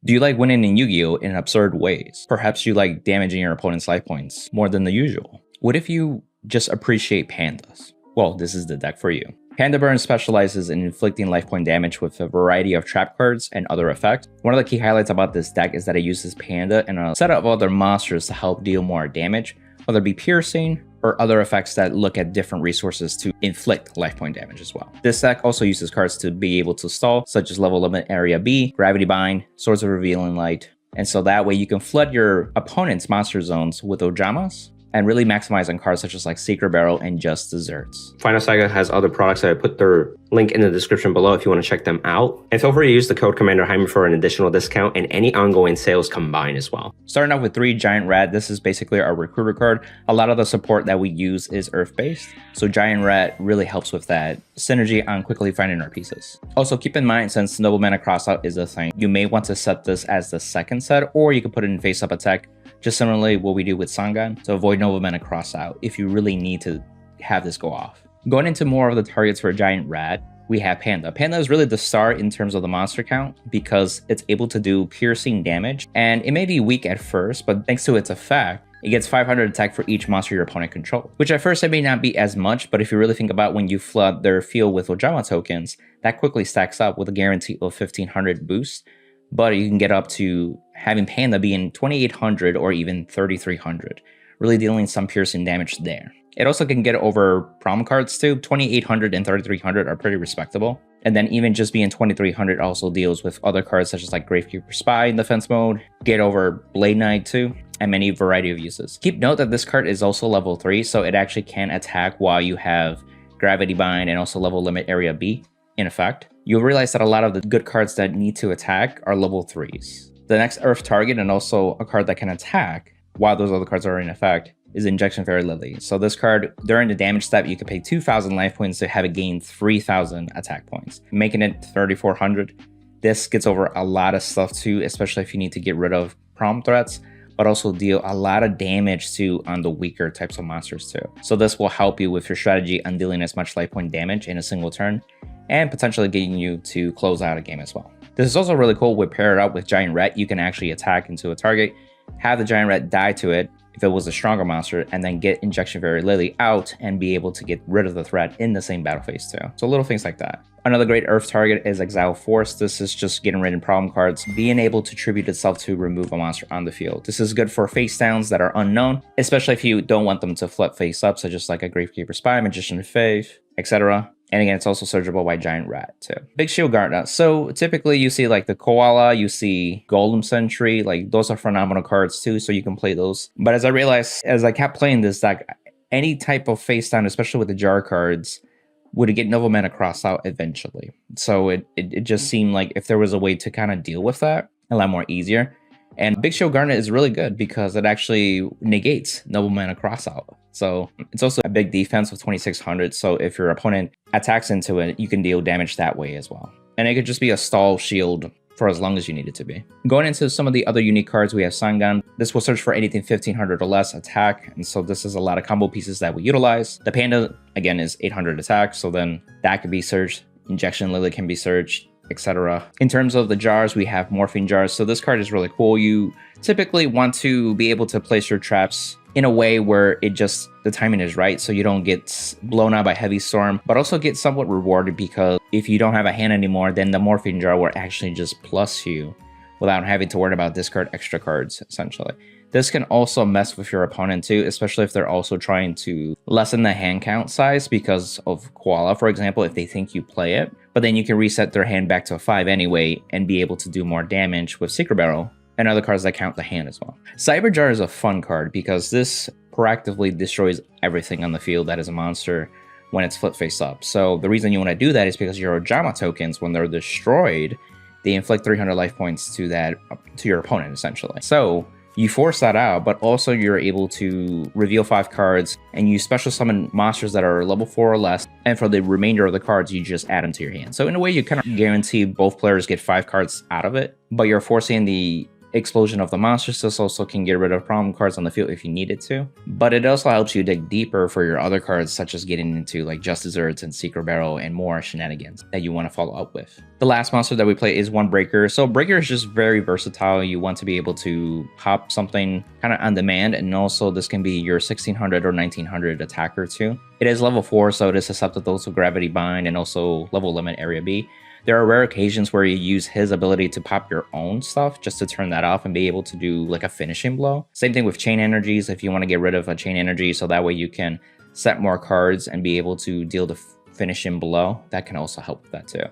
Do you like winning in Yu-Gi-Oh! In absurd ways? Perhaps you like damaging your opponent's life points more than the usual. What if you just appreciate pandas? Well, this is the deck for you. Panda Burn specializes in inflicting life point damage with a variety of trap cards and other effects. One of the key highlights about this deck is that it uses Panda and a set of other monsters to help deal more damage, whether it be piercing or other effects that look at different resources to inflict life point damage as well. This deck also uses cards to be able to stall, such as Level Limit Area B, Gravity Bind, Swords of Revealing Light, and so that way you can flood your opponent's monster zones with Ojamas and really maximize on cards such as like Secret Barrel and Just Desserts. Final Saga has other products that I put their link in the description below if you want to check them out. And feel free to use the code commanderjaime for an additional discount and any ongoing sales combined as well. Starting off with 3 Giant Rat, this is basically our recruiter card. A lot of the support that we use is Earth-based, so Giant Rat really helps with that synergy on quickly finding our pieces. Also keep in mind, since Noble Mana Crossout is a thing, you may want to set this as the second set, or you can put it in face-up attack, just similarly what we do with Saga, to avoid Noble Mana Crossout if you really need to have this go off. Going into more of the targets for Giant Rat, we have Panda. Panda is really the star in terms of the monster count because it's able to do piercing damage, and it may be weak at first, but thanks to its effect, it gets 500 attack for each monster your opponent controls, which at first it may not be as much, but if you really think about when you flood their field with Ojama tokens, that quickly stacks up with a guarantee of 1500 boost, but you can get up to having Panda be in 2800 or even 3300, really dealing some piercing damage there. It also can get over prom cards too. 2800 and 3300 are pretty respectable. And then even just being 2300 also deals with other cards such as like Gravekeeper Spy in defense mode, get over Blade Knight too, and many variety of uses. Keep note that this card is also level 3, so it actually can attack while you have Gravity Bind and also Level Limit Area B in effect. You'll realize that a lot of the good cards that need to attack are level 3s. The next Earth target and also a card that can attack while those other cards are in effect is Injection Fairy Lily. So this card, during the damage step, you can pay 2,000 life points to have it gain 3,000 attack points, making it 3,400. This gets over a lot of stuff too, especially if you need to get rid of prom threats, but also deal a lot of damage too on the weaker types of monsters too. So this will help you with your strategy on dealing as much life point damage in a single turn, and potentially getting you to close out a game as well. This is also really cool with paired up with Giant Rat. You can actually attack into a target, have the Giant Rat die to it if it was a stronger monster, and then get Injection Fairy Lily out and be able to get rid of the threat in the same battle phase too. So little things like that. Another great Earth target is Exile Force. This is just getting rid of problem cards, being able to tribute itself to remove a monster on the field. This is good for face downs that are unknown, especially if you don't want them to flip face up, such as like a Gravekeeper Spy, Magician of Faith, etc. And again, it's also searchable by Giant Rat too. Big Shield Guard. So typically you see like the Koala, you see Golem Sentry, like those are phenomenal cards too, so you can play those. But as I realized, as I kept playing this deck, any type of face down, especially with the jar cards, would get Noble Mana Crossout eventually. So it just seemed like if there was a way to kind of deal with that, a lot more easier. And Big Shield Garnet is really good because it actually negates Noble Mana Crossout. So it's also a big defense with 2600. So if your opponent attacks into it, you can deal damage that way as well. And it could just be a stall shield for as long as you need it to be. Going into some of the other unique cards, we have Sangan. This will search for anything 1500 or less attack. And so this is a lot of combo pieces that we utilize. The Panda, again, is 800 attack. So then that could be searched. Injection Lily can be searched, etc. In terms of the jars, we have Morphine Jars. So this card is really cool. You typically want to be able to place your traps in a way where the timing is right, so you don't get blown out by Heavy Storm, but also get somewhat rewarded because if you don't have a hand anymore, then the Morphine Jar will actually just plus you without having to worry about discard extra cards, essentially. This can also mess with your opponent too, especially if they're also trying to lessen the hand count size because of Koala, for example, if they think you play it, but then you can reset their hand back to a 5 anyway and be able to do more damage with Secret Barrel and other cards that count the hand as well. Cyber Jar is a fun card because this proactively destroys everything on the field that is a monster when it's flip face up. So the reason you want to do that is because your Ojama tokens, when they're destroyed, they inflict 300 life points to your opponent essentially. So you force that out, but also you're able to reveal 5 cards and you special summon monsters that are level 4 or less. And for the remainder of the cards, you just add them to your hand. So in a way, you kind of guarantee both players get 5 cards out of it, but you're forcing the explosion of the monsters. This also can get rid of problem cards on the field if you needed to, but it also helps you dig deeper for your other cards, such as getting into like Just Desserts and Secret Barrel and more shenanigans that you want to follow up with. The last monster that we play is one Breaker. So Breaker is just very versatile. You want to be able to pop something kind of on demand, and also this can be your 1600 or 1900 attacker too. It is level 4, so it is susceptible to Gravity Bind and also level limit area B. There are rare occasions where you use his ability to pop your own stuff just to turn that off and be able to do like a finishing blow. Same thing with chain energies if you want to get rid of a chain energy, so that way you can set more cards and be able to deal the finishing blow. That can also help with that too.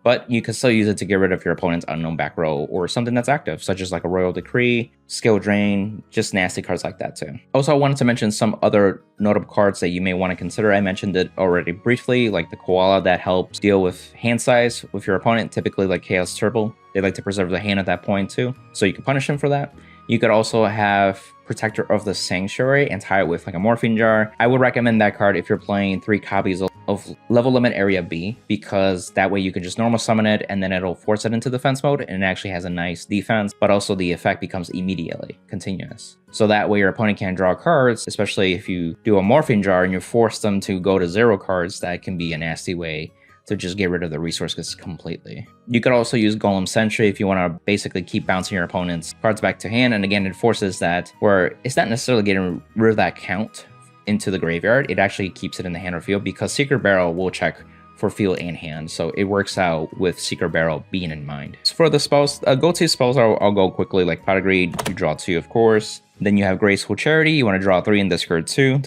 But you can still use it to get rid of your opponent's unknown back row or something that's active, such as like a Royal Decree, Skill Drain, just nasty cards like that too. Also, I wanted to mention some other notable cards that you may want to consider. I mentioned it already briefly, like the Koala that helps deal with hand size with your opponent, typically like Chaos Turtle. They like to preserve the hand at that point too, so you can punish them for that. You could also have Protector of the Sanctuary and tie it with like a Morphine Jar. I would recommend that card if you're playing 3 copies of level limit area B, because that way you can just normal summon it and then it'll force it into defense mode, and it actually has a nice defense, but also the effect becomes immediately continuous. So that way your opponent can't draw cards, especially if you do a Morphine Jar and you force them to go to 0 cards. That can be a nasty way to just get rid of the resources completely. You could also use Golem Sentry if you want to basically keep bouncing your opponent's cards back to hand, and again it forces that, where it's not necessarily getting rid of that count into the graveyard, it actually keeps it in the hand or field, because Secret Barrel will check for field and hand, so it works out with Secret Barrel being in mind. So for the spells, go-to spells, I'll go quickly, like Pot of Greed, you draw 2 of course. Then you have Graceful Charity, you want to draw 3 and discard 2.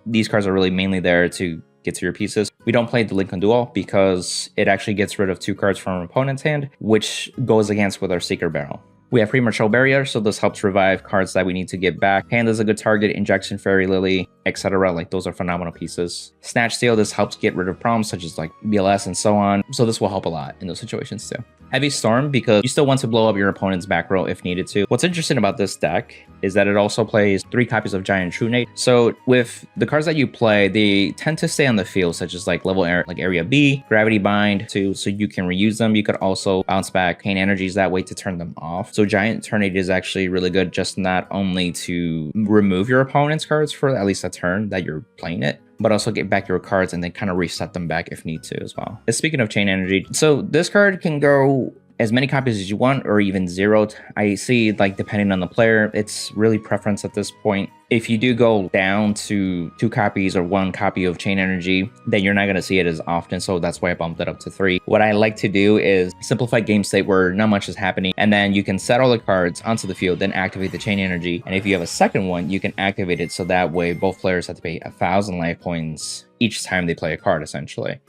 These cards are really mainly there to get to your pieces. We don't play the Lincoln Duel because it actually gets rid of 2 cards from our opponent's hand, which goes against with our Secret Barrel. We have Premature Barrier, so this helps revive cards that we need to get back. Panda's a good target, Injection Fairy Lily, etc. Like those are phenomenal pieces. Snatch Steal, this helps get rid of problems such as like BLS and so on. So this will help a lot in those situations too. Heavy Storm, because you still want to blow up your opponent's back row if needed to. What's interesting about this deck is that it also plays 3 copies of Giant Trunade. So with the cards that you play, they tend to stay on the field, such as like Area B, Gravity Bind too, so you can reuse them. You could also bounce back Pain Energies that way to turn them off. So Giant Trunade is actually really good, just not only to remove your opponent's cards for at least a turn that you're playing it, but also get back your cards and then kind of reset them back if need to as well. Speaking of Chain Energy, so this card can go as many copies as you want or even 0. I see, like, depending on the player, it's really preference at this point. If you do go down to 2 copies or 1 copy of Chain Energy, then you're not going to see it as often, so that's why I bumped it up to 3. What I like to do is simplify game state where not much is happening, and then you can set all the cards onto the field, then activate the Chain Energy, and if you have a second one, you can activate it, so that way both players have to pay 1,000 life points each time they play a card, essentially.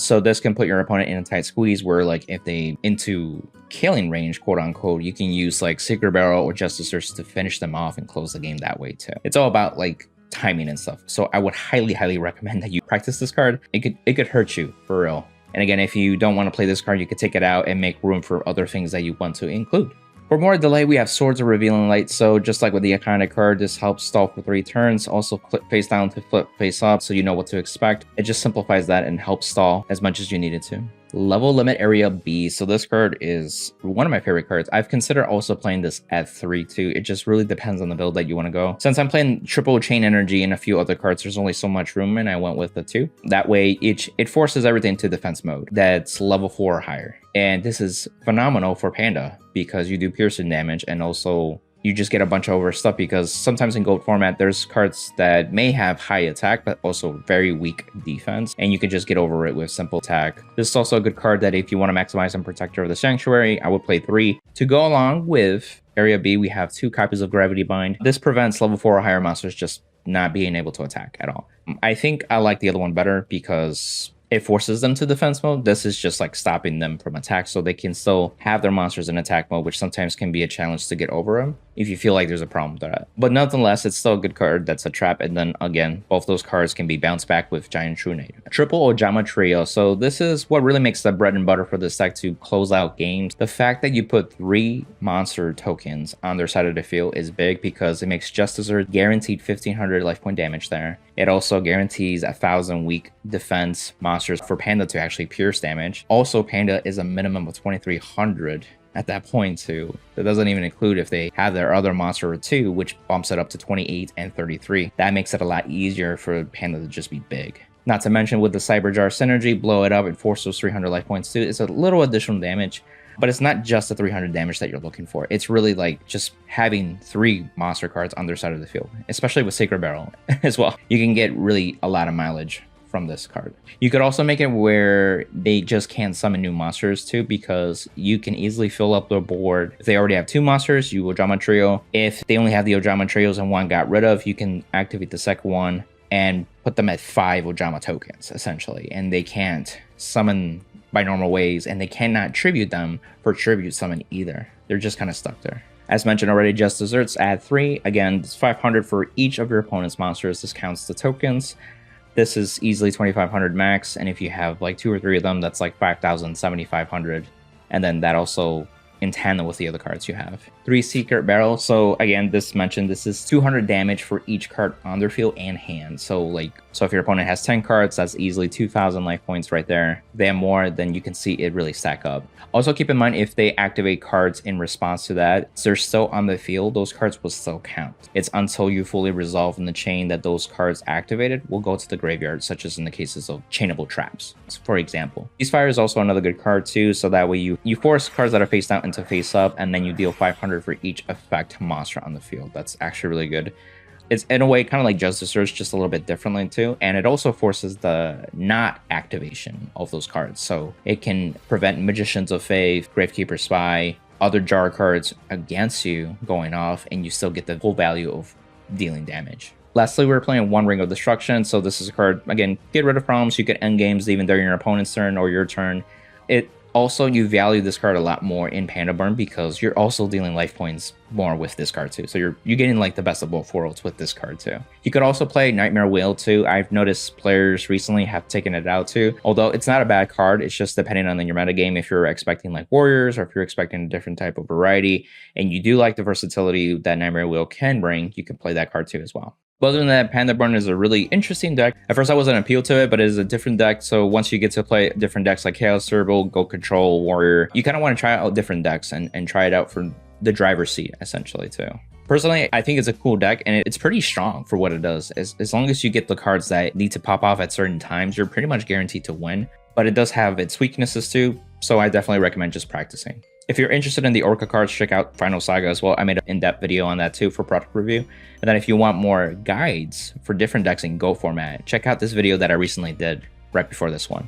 So this can put your opponent in a tight squeeze where, like, if they into killing range, quote unquote, you can use like Secret Barrel or Justicers to finish them off and close the game that way too. It's all about like timing and stuff. So I would highly recommend that you practice this card. It could hurt you for real. And again, if you don't want to play this card, you could take it out and make room for other things that you want to include. For more delay, we have Swords of Revealing Light. So just like with the iconic card, this helps stall for 3 turns. Also flip face down to flip face up, so you know what to expect. It just simplifies that and helps stall as much as you need it to. Level Limit Area B. So this card is one of my favorite cards. I've considered also playing this at 3 too. It just really depends on the build that you want to go. Since I'm playing triple Chain Energy and a few other cards, there's only so much room, and I went with the 2. That way it forces everything to defense mode that's level 4 or higher. And this is phenomenal for Panda because you do piercing damage, and also you just get a bunch of over stuff, because sometimes in gold format there's cards that may have high attack but also very weak defense, and you can just get over it with simple attack. This is also a good card that if you want to maximize on Protector of the Sanctuary, I would play 3. To go along with Area B, we have 2 copies of Gravity Bind. This prevents level 4 or higher monsters just not being able to attack at all. I think I like the other one better because it forces them to defense mode. This is just like stopping them from attack, so they can still have their monsters in attack mode, which sometimes can be a challenge to get over them if you feel like there's a problem with that. But nonetheless, it's still a good card that's a trap, and then again, both those cards can be bounced back with Giant Trunade. Triple Ojama Trio. So this is what really makes the bread and butter for this deck to close out games. The fact that you put 3 monster tokens on their side of the field is big, because it makes Justicer guaranteed 1,500 life point damage there. It also guarantees 1,000 weak defense monsters for Panda to actually pierce damage. Also, Panda is a minimum of 2,300 at that point too. That doesn't even include if they have their other monster or two, which bumps it up to 28 and 33. That makes it a lot easier for Panda to just be big. Not to mention with the Cyber Jar synergy, blow it up and force those 300 life points too. It's a little additional damage, but it's not just the 300 damage that you're looking for. It's really like just having 3 monster cards on their side of the field, especially with Sacred Barrel as well. You can get really a lot of mileage from this card. You could also make it where they just can't summon new monsters too, because you can easily fill up the board. If they already have 2 monsters, you Ojama Trio. If they only have the Ojama Trios and one got rid of, you can activate the second one and put them at 5 Ojama tokens, essentially. And they can't summon by normal ways, and they cannot tribute them for tribute summon either. They're just kind of stuck there. As mentioned already, Just Desserts, add 3. Again, it's 500 for each of your opponent's monsters. This counts the tokens. This is easily 2,500 max, and if you have like 2 or 3 of them, that's like 5,000, 7,500. And then that also in tandem with the other cards you have. 3 Secret Barrel. So again, this is 200 damage for each card on their field and hand. So if your opponent has 10 cards, that's easily 2,000 life points right there. If they have more, then you can see it really stack up. Also keep in mind, if they activate cards in response to that, they're still on the field, those cards will still count. It's until you fully resolve in the chain that those cards activated will go to the graveyard, such as in the cases of chainable traps, for example. Ceasefire is also another good card too, so that way you force cards that are face down into face up, and then you deal 500 for each effect monster on the field. That's actually really good. It's in a way kind of like Justice Surge, just a little bit differently too, and it also forces the not activation of those cards. So it can prevent Magicians of Faith, Gravekeeper Spy, other jar cards against you going off, and you still get the full value of dealing damage. Lastly, we're playing One Ring of Destruction. So this is a card, again, get rid of problems. You can end games even during your opponent's turn or your turn. Also, you value this card a lot more in Panda Burn because you're also dealing life points more with this card too. So you're getting like the best of both worlds with this card too. You could also play Nightmare Wheel too. I've noticed players recently have taken it out too. Although it's not a bad card, it's just depending on your metagame. If you're expecting like warriors or if you're expecting a different type of variety and you do like the versatility that Nightmare Wheel can bring, you can play that card too as well. But other than that, Panda Burn is a really interesting deck. At first I wasn't appealed to it, but it is a different deck. So once you get to play different decks like Chaos Turbo, Go Control, Warrior, you kind of want to try out different decks and try it out for the driver's seat essentially too. Personally, I think it's a cool deck and it's pretty strong for what it does. As long as you get the cards that need to pop off at certain times, you're pretty much guaranteed to win. But it does have its weaknesses too, so I definitely recommend just practicing. If you're interested in the Orca cards, check out Final Saga as well. I made an in-depth video on that too for product review. And then if you want more guides for different decks in Go format, check out this video that I recently did right before this one.